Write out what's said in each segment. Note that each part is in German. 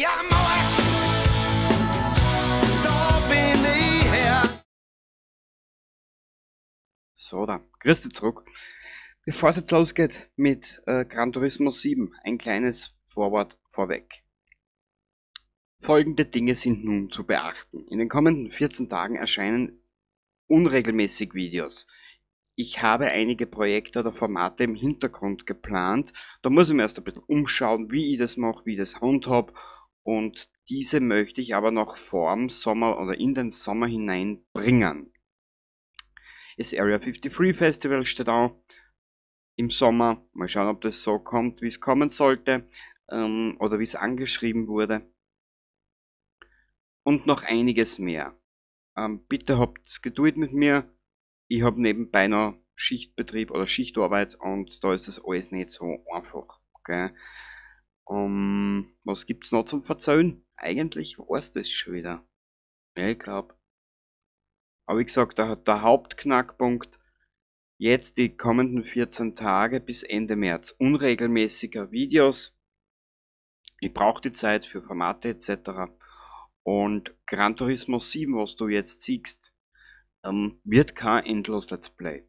ja Mauer, da bin ich her. So, dann. Grüß dich zurück. Bevor es jetzt losgeht mit Gran Turismo 7, ein kleines Vorwort vorweg. Folgende Dinge sind nun zu beachten. In den kommenden 14 Tagen erscheinen unregelmäßig Videos. Ich habe einige Projekte oder Formate im Hintergrund geplant. Da muss ich mir erst ein bisschen umschauen, wie ich das mache, wie ich das handhab. Und diese möchte ich aber noch vor dem Sommer oder in den Sommer hinein bringen. Das Area 53 Festival steht an im Sommer. Mal schauen, ob das so kommt, wie es kommen sollte. Oder wie es angeschrieben wurde. Und noch einiges mehr. Bitte habt Geduld mit mir. Ich habe nebenbei noch Schichtbetrieb oder Schichtarbeit und da ist das alles nicht so einfach. Okay? Was gibt's noch zum Verzeihen? Eigentlich war's das schon wieder. Ja, ich glaube. Aber wie gesagt, der Hauptknackpunkt jetzt die kommenden 14 Tage bis Ende März unregelmäßiger Videos. Ich brauche die Zeit für Formate etc. Und Gran Turismo 7, was du jetzt siehst, wird kein endlos Let's Play.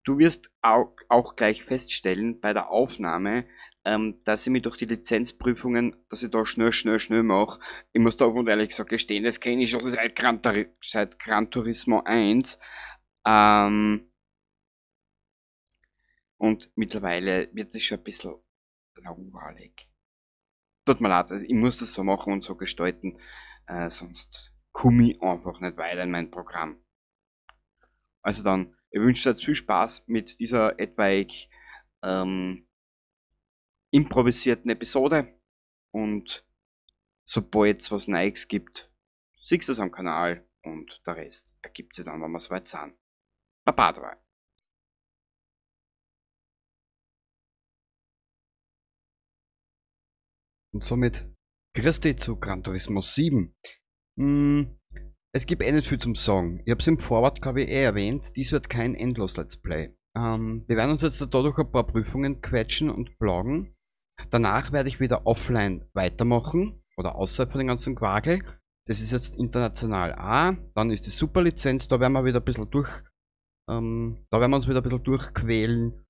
Du wirst auch gleich feststellen bei der Aufnahme, dass ich mich durch die Lizenzprüfungen, dass ich da schnell mache. Ich muss da und ehrlich gesagt gestehen, das kenne ich schon seit Gran Turismo 1. Und mittlerweile wird es schon ein bisschen langweilig. Tut mir leid, also ich muss das so machen und so gestalten, sonst komme ich einfach nicht weiter in mein Programm. Also dann, ich wünsche dir jetzt viel Spaß mit dieser etwaig improvisierten Episode und sobald es was Neues gibt, siehst du es am Kanal und der Rest ergibt sich dann, wenn wir soweit sind. Baba dabei. Und somit grüß dich zu Gran Turismo 7. Es gibt nicht viel zum Sagen. Ich habe es im Vorwort, glaube ich, erwähnt. Dies wird kein Endlos-Let's Play. Wir werden uns jetzt dadurch ein paar Prüfungen quetschen und plagen. Danach werde ich wieder offline weitermachen. Oder außerhalb von den ganzen Quagel. Das ist jetzt international A. Dann ist die Superlizenz. Da werden wir wieder ein bisschen durchquälen.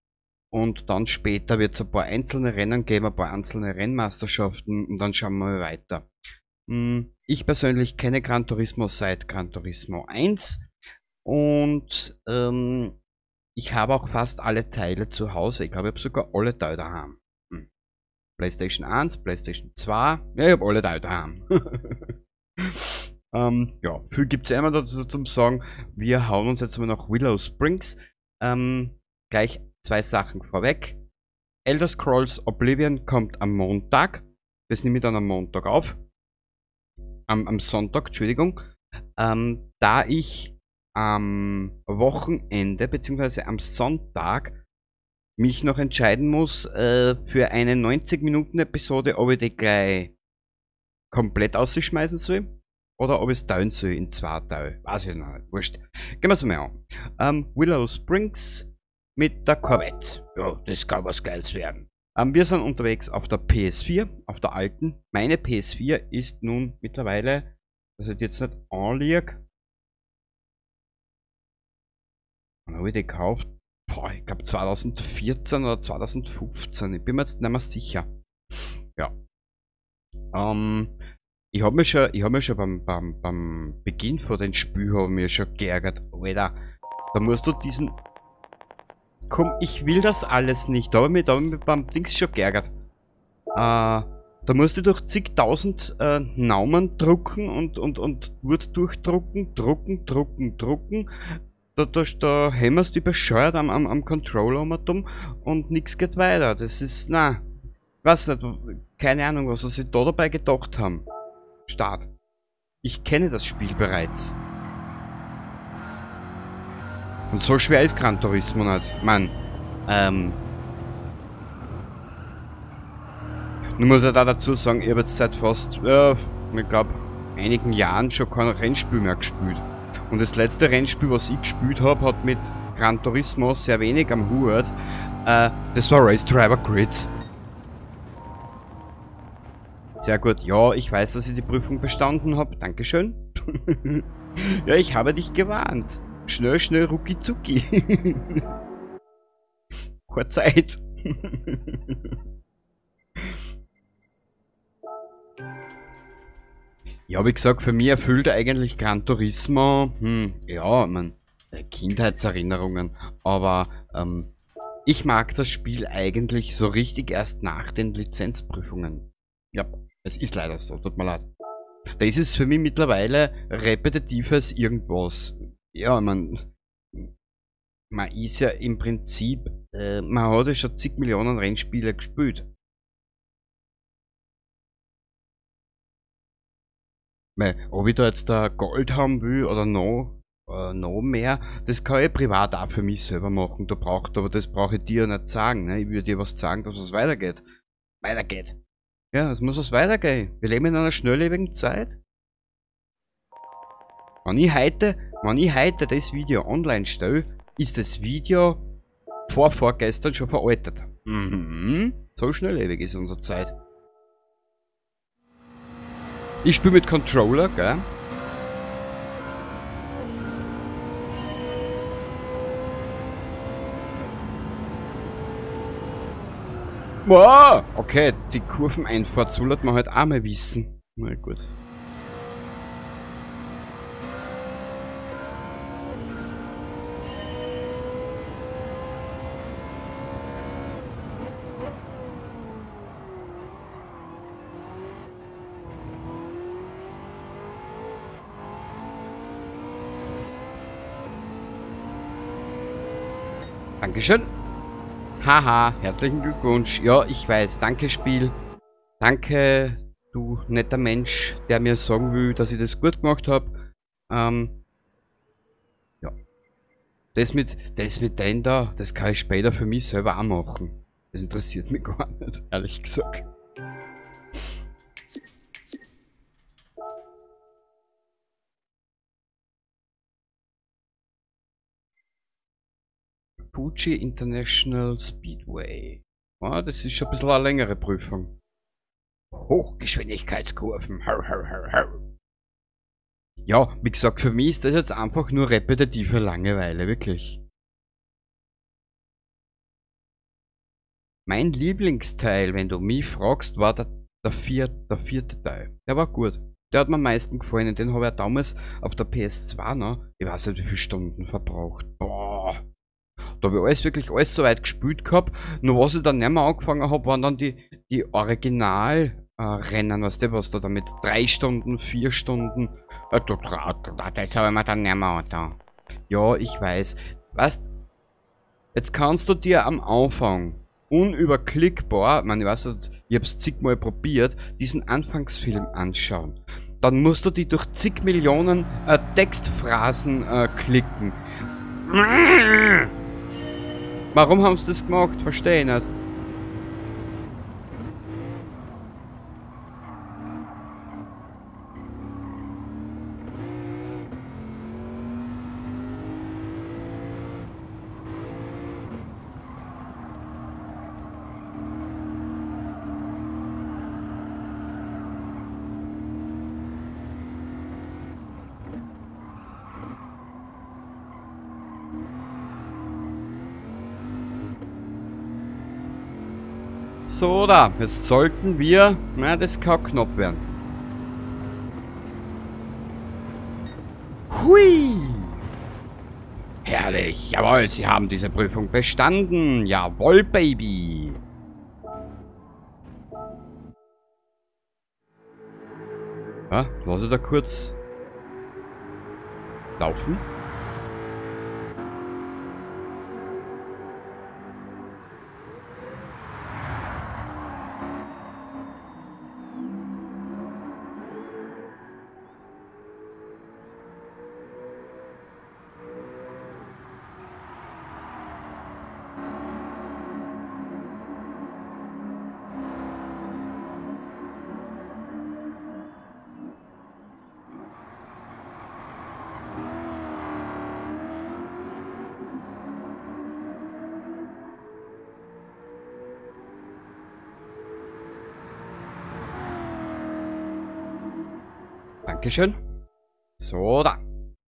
Und dann später wird es ein paar einzelne Rennen geben, ein paar einzelne Rennmeisterschaften und dann schauen wir mal weiter. Ich persönlich kenne Gran Turismo seit Gran Turismo 1 und ich habe auch fast alle Teile zu Hause. Ich glaube, ich habe sogar alle Teile daheim. PlayStation 1, PlayStation 2, ja, ich habe alle Teile daheim. Ja, viel gibt es ja immer dazu zum Sagen. Wir hauen uns jetzt mal nach Willow Springs. Gleich zwei Sachen vorweg. Elder Scrolls Oblivion kommt am Montag. Das nehme ich dann am Montag auf. Am Sonntag, Entschuldigung. Da ich am Wochenende bzw. am Sonntag mich noch entscheiden muss für eine 90-Minuten-Episode, ob ich die gleich komplett ausschmeißen soll oder ob ich es teilen soll in 2 Teile. Weiß ich noch nicht. Wurscht. Gehen wir es mal an. Willow Springs mit der Corvette. Ja, das kann was Geiles werden. Wir sind unterwegs auf der PS4, auf der alten. Meine PS4 ist nun mittlerweile, dass ich die jetzt nicht anliege. Wann habe ich die gekauft? Boah, ich glaube 2014 oder 2015. Ich bin mir jetzt nicht mehr sicher. Ja. Ich habe mich schon beim Beginn von den Spiel schon geärgert. Alter, da musst du diesen... Komm, ich will das alles nicht. Da habe ich mich beim Dings schon geärgert. Da musst du durch zigtausend Naumen drucken und Wort durchdrucken, drucken. Da hämmerst du bescheuert am Controller und nichts geht weiter. Das ist, na, weiß nicht, keine Ahnung, was sie da dabei gedacht haben. Start. Ich kenne das Spiel bereits. Und so schwer ist Gran Turismo nicht. Mann, nun muss ich da dazu sagen, ich habe jetzt seit fast, ich glaube, einigen Jahren schon kein Rennspiel mehr gespielt. Und das letzte Rennspiel, was ich gespielt habe, hat mit Gran Turismo sehr wenig am Hut. Das war Race Driver Grids. Sehr gut. Ja, ich weiß, dass ich die Prüfung bestanden habe. Dankeschön. Ja, ich habe dich gewarnt. Schnell, schnell, rucki zucki. Keine Zeit. Ja, wie gesagt, für mich erfüllt eigentlich Gran Turismo, ja, man, Kindheitserinnerungen, aber ich mag das Spiel eigentlich so richtig erst nach den Lizenzprüfungen. Ja, es ist leider so, tut mir leid. Da ist es für mich mittlerweile repetitives irgendwas. Ja, man ist ja im Prinzip, man hat ja schon zig Millionen Rennspiele gespielt. Weil, ob ich da jetzt da Gold haben will oder noch mehr, das kann ich privat auch für mich selber machen. Aber das brauche ich dir ja nicht sagen. Ne? Ich würde dir was sagen, dass es weitergeht. Weitergeht. Ja, es muss was weitergehen. Wir leben in einer schnelllebigen Zeit. Wenn ich heute das Video online stelle, ist das Video vorgestern schon veraltet. Mhm. So schnelllebig ist unsere Zeit. Ich spiele mit Controller, gell? Wow! Okay, die Kurveneinfahrt sollte man halt auch mal wissen. Na gut. Dankeschön. Haha, herzlichen Glückwunsch. Ja, ich weiß. Danke, Spiel. Danke, du netter Mensch, der mir sagen will, dass ich das gut gemacht habe. Ja. Das mit denen da, das kann ich später für mich selber auch machen. Das interessiert mich gar nicht, ehrlich gesagt. Fuji International Speedway. Ah, das ist schon ein bisschen eine längere Prüfung. Hochgeschwindigkeitskurven. Ja, wie gesagt, für mich ist das jetzt einfach nur repetitive Langeweile, wirklich. Mein Lieblingsteil, wenn du mich fragst, war der vierte Teil. Der war gut. Der hat mir am meisten gefallen und den habe ich damals auf der PS2 noch, ich weiß nicht wie viele Stunden verbraucht. Boah. Da habe ich wirklich alles so weit gespielt gehabt. Nur was ich dann nicht mehr angefangen habe, waren dann die Original-Rennen, weißt du, was da damit 3 Stunden, 4 Stunden. Das habe ich mir dann nicht mehr angetan. Ja, ich weiß. Weißt, jetzt kannst du dir am Anfang unüberklickbar, ich weiß nicht, ich habe es zigmal probiert, diesen Anfangsfilm anschauen. Dann musst du die durch zig Millionen Textphrasen klicken. Warum haben sie das gemacht? Verstehe ich nicht. So, da. Jetzt sollten wir... Na, das kann knapp werden. Hui! Herrlich. Jawohl, Sie haben diese Prüfung bestanden. Jawohl, Baby. Ja, lass ich da kurz laufen. Dankeschön. So, da.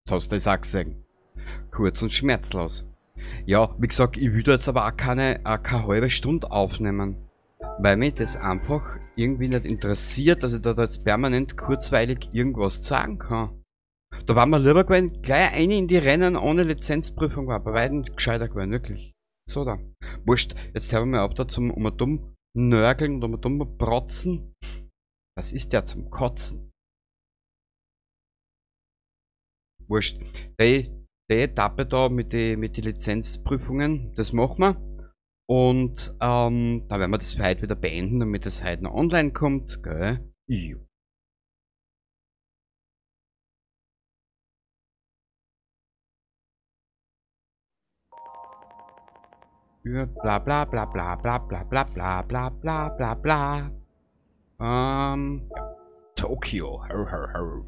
Hast du das auch gesehen. Kurz und schmerzlos. Ja, wie gesagt, ich will da jetzt aber auch keine halbe Stunde aufnehmen. Weil mich das einfach irgendwie nicht interessiert, dass ich da jetzt permanent kurzweilig irgendwas sagen kann. Da war mir lieber gewesen, gleich eine in die Rennen ohne Lizenzprüfung war. Bei weitem gescheiter gewesen, wirklich. So da. Wurscht, jetzt hören wir ab da zum dumm nörgeln und dumm protzen. Das ist ja zum Kotzen. Wurscht. Die Etappe da mit den Lizenzprüfungen, das machen wir. Und da werden wir das für heute wieder beenden, damit das heute noch online kommt, gell? Jo. Bla bla bla bla bla bla bla bla bla bla bla bla. Ja. Tokio. Hör, hör, hör.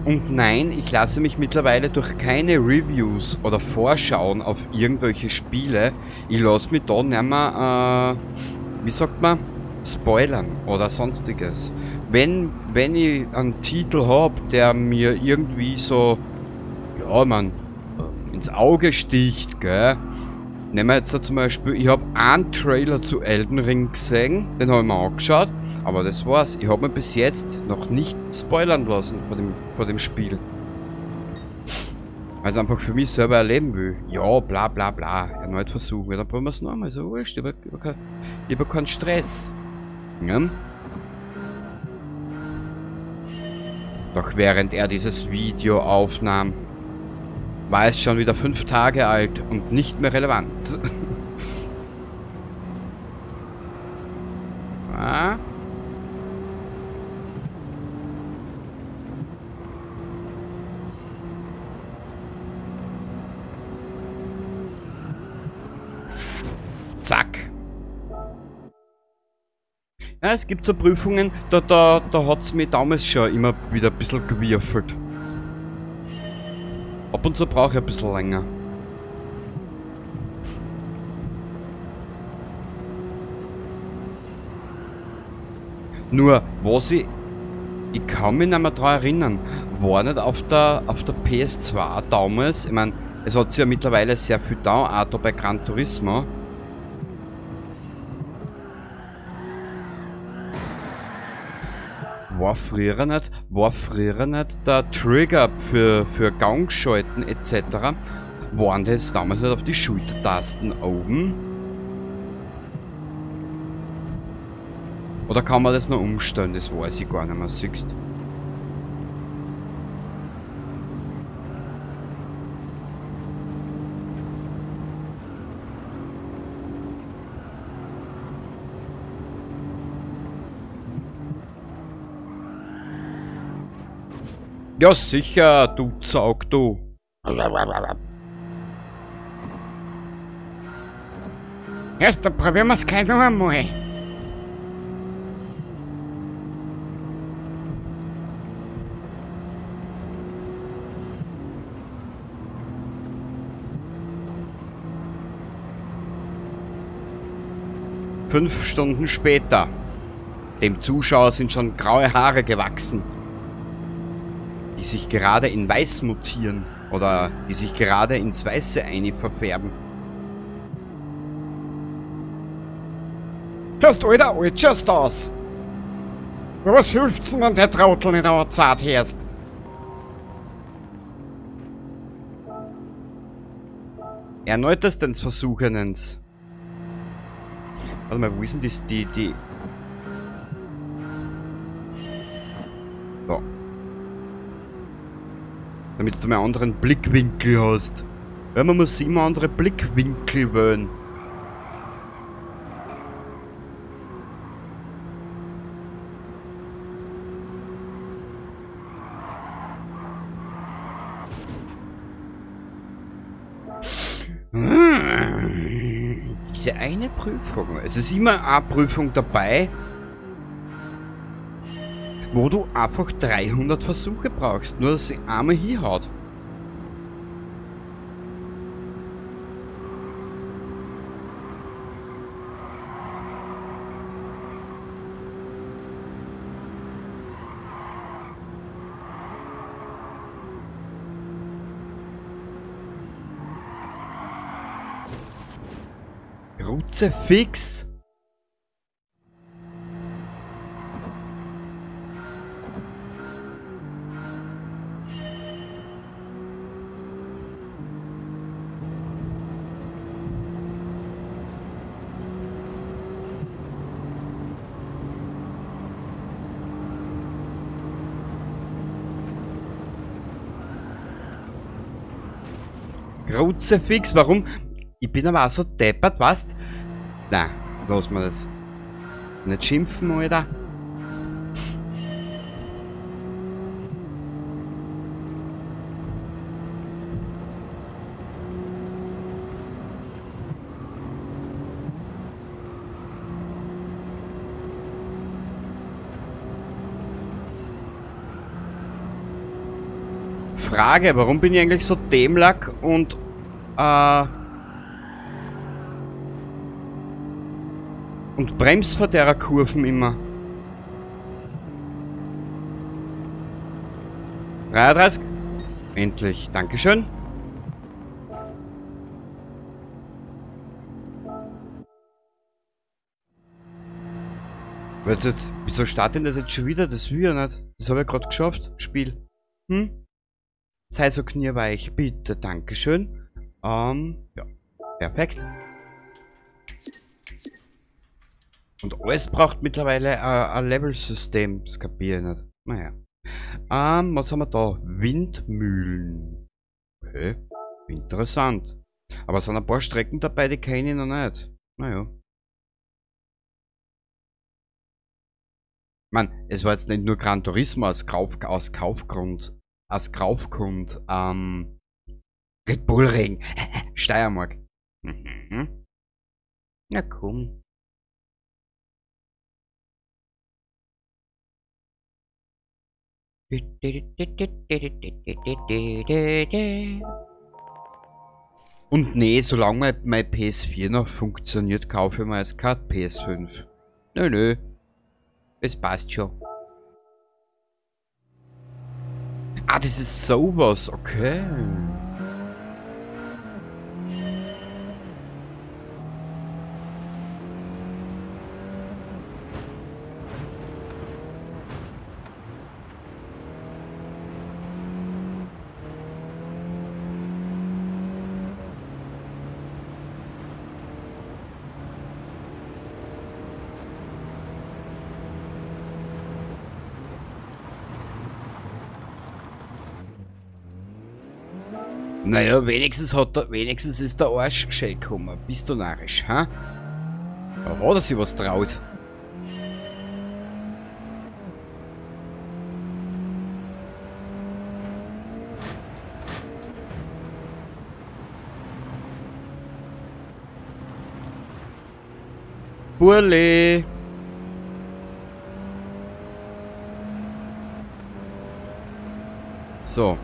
Und nein, ich lasse mich mittlerweile durch keine Reviews oder Vorschauen auf irgendwelche Spiele. Ich lasse mich da nicht mehr, wie sagt man, spoilern oder sonstiges. Wenn ich einen Titel habe, der mir irgendwie so, ja man, ins Auge sticht, gell. Nehmen wir jetzt da zum Beispiel, ich habe einen Trailer zu Elden Ring gesehen, den habe ich mir angeschaut, aber das war's. Ich habe mir bis jetzt noch nicht spoilern lassen vor dem Spiel. Weil es einfach für mich selber erleben will. Ja, bla bla bla, erneut versuchen. Ja, dann probieren wir es nochmal, so wurscht, über keinen Stress. Ja? Doch während er dieses Video aufnahm, war es schon wieder 5 Tage alt und nicht mehr relevant. Ah. Zack. Ja, es gibt so Prüfungen, da hat es mir damals schon immer wieder ein bisschen gewürfelt. Ab und zu brauche ich ein bisschen länger. Nur, was ich kann mich nicht mehr daran erinnern, war nicht auf der PS2 damals, ich meine, es hat sich ja mittlerweile sehr viel da, auch da bei Gran Turismo. War früher nicht der Trigger für Gangschalten etc. Waren das damals nicht auf die Schultertasten oben? Oder kann man das noch umstellen? Das weiß ich gar nicht mehr, siehst. Ja sicher, du Zaug, du. Erst dann probieren wir es gleich noch einmal. Fünf Stunden später. Dem Zuschauer sind schon graue Haare gewachsen, die sich gerade in Weiß mutieren oder die sich gerade ins Weiße verfärben. Hörst du, Alter, alt schaust aus. Was hilft's denn, wenn der Trottel nicht auch zart hörst? Erneutestens Versuchenens. Warte mal, wo ist denn das, die... So. Damit du mal einen anderen Blickwinkel hast. Weil man muss immer andere Blickwinkel wählen. Diese eine Prüfung. Es ist immer eine Prüfung dabei, wo du einfach 300 Versuche brauchst, nur dass sie einmal hinhaut. Kruzifix? Kruzifix, warum? Ich bin aber auch so deppert, weißt? Nein, lass mal das. Nicht schimpfen, Alter. Frage, warum bin ich eigentlich so dämlack und bremst vor der Kurven immer? 33. Endlich, Dankeschön. Was jetzt, wieso startet das jetzt schon wieder? Das will ich ja nicht. Das habe ich gerade geschafft. Spiel. Hm? Sei so knierweich, bitte, Dankeschön. Ja, perfekt. Und alles braucht mittlerweile ein Level-System, das kapiere ich nicht. Naja. Was haben wir da? Windmühlen. Okay, interessant. Aber es sind ein paar Strecken dabei, die kenne ich noch nicht. Naja. Mann, es war jetzt nicht nur Gran Turismo als Kaufgrund. Red Bull Ring. Steiermark. Mhm. Ja, komm. Und nee, solange mein PS4 noch funktioniert, kaufe ich mir als Card PS5. Nö. Es passt schon. Ah, das ist sowas, okay. Naja, wenigstens ist der Arsch schön gekommen. Bist du narrisch, ha? Da hat er sich was traut. Burle! So.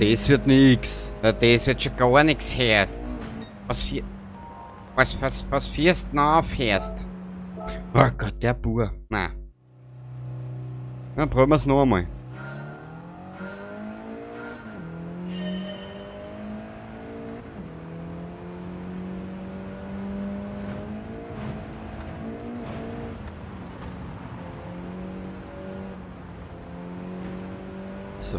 Das wird nix. Das wird schon gar nix herst. Was fährst du aufhörst? Oh Gott, der Bur. Nein. Dann probieren wir es noch einmal. So.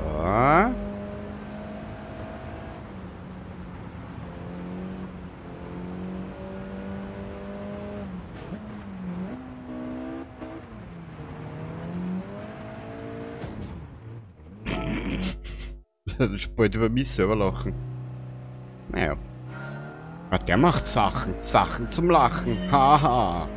Bald über mich selber lachen. Naja. Aber der macht Sachen. Sachen zum Lachen. Haha.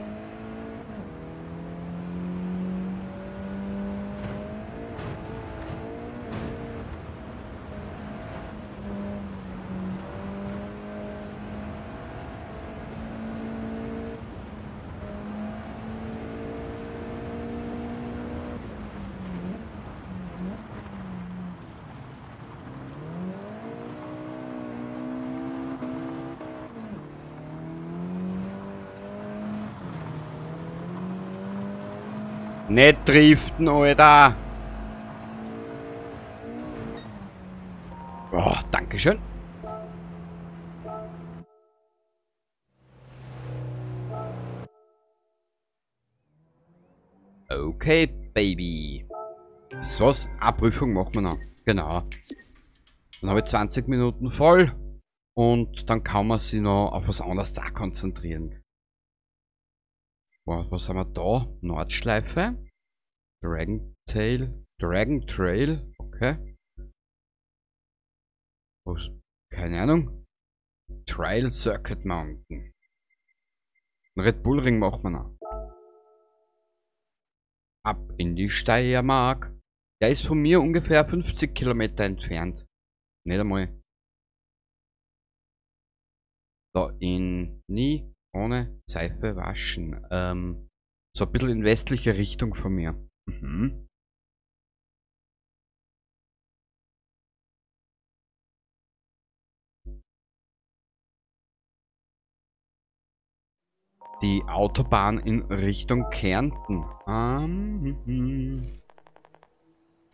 Nicht driften, Alter. Oh, Dankeschön. Okay, Baby. Das was? Prüfung machen wir noch. Genau. Dann habe ich 20 Minuten voll. Und dann kann man sich noch auf was anderes auch konzentrieren. Was haben wir da? Nordschleife. Dragon Trail. Okay. Was? Keine Ahnung. Trail Circuit Mountain. Red Bull Ring machen wir noch. Ab in die Steiermark. Der ist von mir ungefähr 50 Kilometer entfernt. Nicht einmal. Da in nie ohne Seife waschen. So ein bisschen in westliche Richtung von mir. Mhm. Die Autobahn in Richtung Kärnten.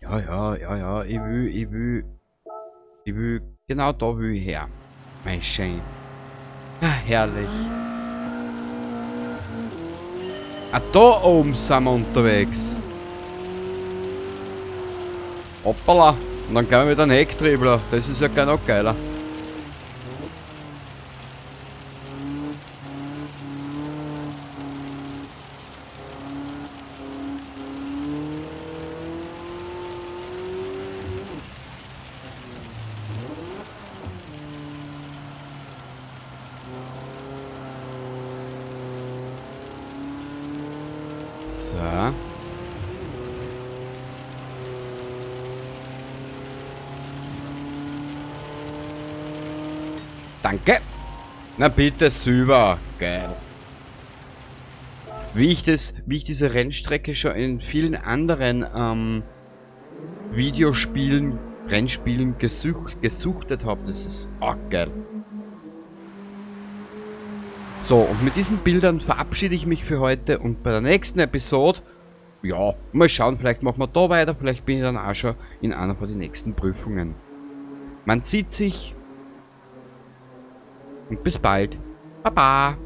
Ja, ich will, genau da will ich her. Mein Schein. Ah, herrlich. Ah, da oben sind wir unterwegs. Hoppala. Und dann gehen wir mit einem Hecktriebler. Das ist ja gleich noch geiler. So. Danke. Na bitte, super. Geil. Wie ich diese Rennstrecke schon in vielen anderen Videospielen, Rennspielen gesuchtet habe. Das ist auch geil. So, und mit diesen Bildern verabschiede ich mich für heute und bei der nächsten Episode, ja, mal schauen, vielleicht machen wir da weiter, vielleicht bin ich dann auch schon in einer von den nächsten Prüfungen. Man sieht sich und bis bald. Baba!